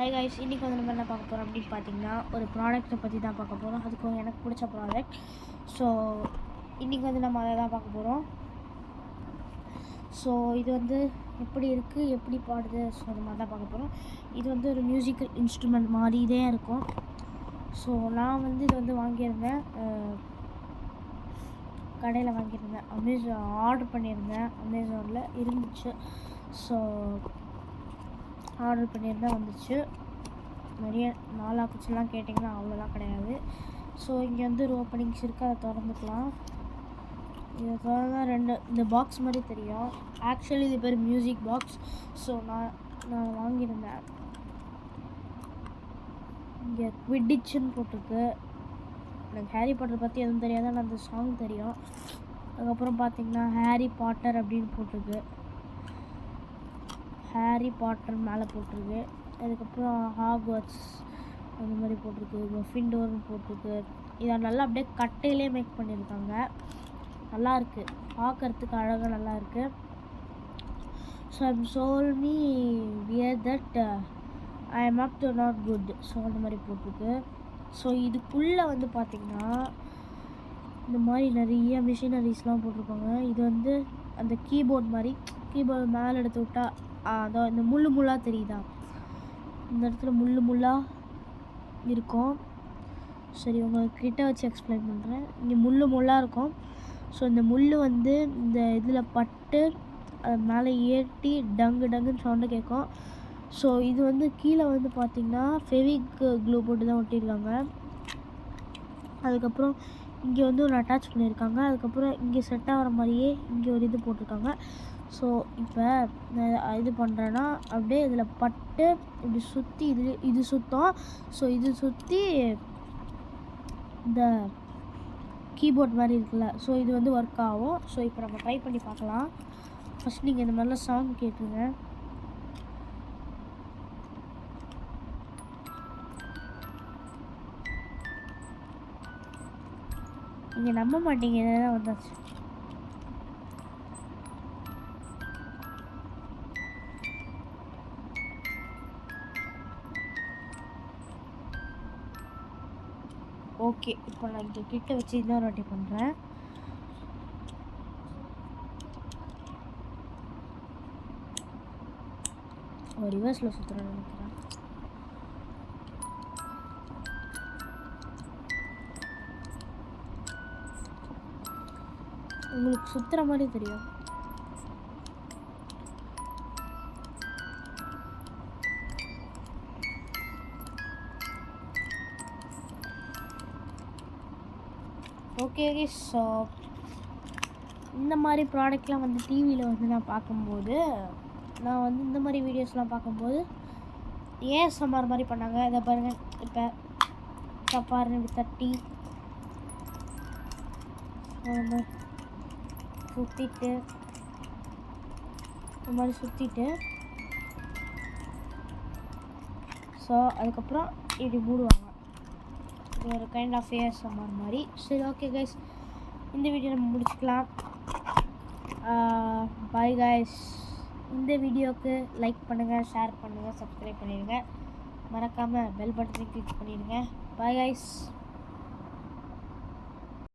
Hi guys, இன்றைக்கி வந்து நம்ம என்ன பார்க்க போகிறோம் அப்படின்னு பார்த்தீங்கன்னா ஒரு ப்ராடக்ட்டை பற்றி தான் பார்க்க போகிறோம். அதுக்கு எனக்கு பிடிச்ச ப்ராடக்ட். ஸோ இன்றைக்கி வந்து நம்ம அதை தான் பார்க்க போகிறோம். ஸோ இது வந்து எப்படி இருக்குது, எப்படி பாடுது, ஸோ அந்த மாதிரி தான் பார்க்க போகிறோம். இது வந்து ஒரு மியூசிக்கல் இன்ஸ்ட்ருமெண்ட் மாதிரியே இருக்கும். ஸோ நான் வந்து இது வந்து வாங்கியிருந்தேன், கடையில் வாங்கியிருந்தேன். ஆர்டர் பண்ணியிருந்தேன், அமேசானில் இருந்துச்சு. ஸோ ஆர்டர் பண்ணியிருந்தேன், வந்துச்சு. நிறைய நாளாக்குச்சுலாம் கேட்டிங்கன்னா அவ்வளோலாம் கிடையாது. ஸோ இங்கே வந்து ஒரு ஓப்பனிங்ஸ் இருக்குது, அதை திறந்துக்கலாம். இதை திறந்தா இந்த பாக்ஸ் மாதிரி தெரியும். ஆக்சுவலி இது பேர் மியூசிக் பாக்ஸ். ஸோ நான் வாங்கியிருந்தேன். இங்கே குவிடிச்சுன்னு போட்டிருக்கு. எனக்கு ஹாரி பாட்டர் பற்றி எதுவும் தெரியாது, ஆனால் அந்த சாங் தெரியும். அதுக்கப்புறம் பார்த்திங்கன்னா ஹாரி பாட்டர் அப்படின்னு போட்டிருக்கு. ஹாரி பாட்டர் மேலே போட்டிருக்கு. அதுக்கப்புறம் ஹாக்வர்ட்ஸ் அந்த மாதிரி போட்டிருக்கு. கிரிஃபிண்டோர்னு போட்டிருக்கு. இதை நல்லா அப்படியே கட்டையிலே மேக் பண்ணியிருக்காங்க. நல்லாயிருக்கு, பார்க்குறதுக்கு அழகாக நல்லாயிருக்கு. So I'm sole me wear that I am up to not good. So அந்த மாதிரி போட்டிருக்கு. ஸோ இதுக்குள்ளே வந்து பார்த்திங்கன்னா இந்த மாதிரி நிறைய மிஷினரிஸ்லாம் போட்டிருப்பாங்க. இது வந்து அந்த கீபோர்ட் மாதிரி, கீபோர்டு மேலே எடுத்து விட்டால் அதோ இந்த முள்ளாக தெரியுதா, இந்த இடத்துல முள்ளாக இருக்கும். சரி, உங்கள்கிட்ட வச்சு எக்ஸ்பிளைன் பண்ணுறேன். இங்கே முள்ளாக இருக்கும். ஸோ இந்த முள் வந்து இந்த இதில் பட்டு அது மேலே ஏற்றி டங்குன்னு சவுண்டு கேட்கும். ஸோ இது வந்து கீழே வந்து பார்த்திங்கன்னா ஃபெவிக் க்ளூ போட்டு தான் ஒட்டியிருக்காங்க. அதுக்கப்புறம் இங்கே வந்து ஒரு அட்டாச் பண்ணியிருக்காங்க. அதுக்கப்புறம் இங்கே செட் ஆகிற மாதிரியே இங்கே ஒரு இது போட்டிருக்காங்க. ஸோ இப்போ நான் இது பண்ணுறேன்னா அப்படியே இதில் பட்டு இப்படி சுற்றி இது சுற்றும். ஸோ இது சுற்றி இந்த கீபோர்ட் மாதிரி இருக்குல்ல, ஸோ இது வந்து ஒர்க் ஆகும். ஸோ இப்போ நம்ம ட்ரை பண்ணி பார்க்கலாம். ஃபஸ்ட் நீங்கள் இந்த மாதிரிலாம் சாங் கேட்குங்க. நீங்கள் நம்ப மாட்டீங்க, இதெல்லாம் வந்தாச்சு. ஓகே, இப்போ நான் இங்கே கிட்ட வச்சு இன்னொரு வாட்டி பண்ணுறேன். ரிவர்ஸில் சுற்றுறேன் நினைக்கிறேன். உங்களுக்கு சுற்றுற மாதிரி தெரியும். ஓகே, ஸோ இந்த மாதிரி ப்ராடக்ட்லாம் வந்து டிவியில் வந்து நான் பார்க்கும்போது, நான் வந்து இந்த மாதிரி வீடியோஸ்லாம் பார்க்கும்போது ஏஎஸ்எம்ஆர் மாதிரி பண்ணாங்க. இதை பாருங்கள், இப்போ பாருங்க, இப்படி தட்டி சுற்றிட்டு இந்த மாதிரி சுற்றிட்டு, ஸோ அதுக்கப்புறம் இப்படி மூடுவாங்க. இது ஒரு கைண்ட் ஆஃப் ஏஎஸ்எம்ஆர் மாதிரி. சரி, ஓகே கைஸ், இந்த வீடியோ நம்ம முடிச்சுக்கலாம். Bye guys. இந்த வீடியோவுக்கு லைக் பண்ணுங்கள், ஷேர் பண்ணுங்கள், சப்ஸ்கிரைப் பண்ணிடுங்க. மறக்காமல் பெல் பட்டனை கிளிக் பண்ணிடுங்க. Bye guys.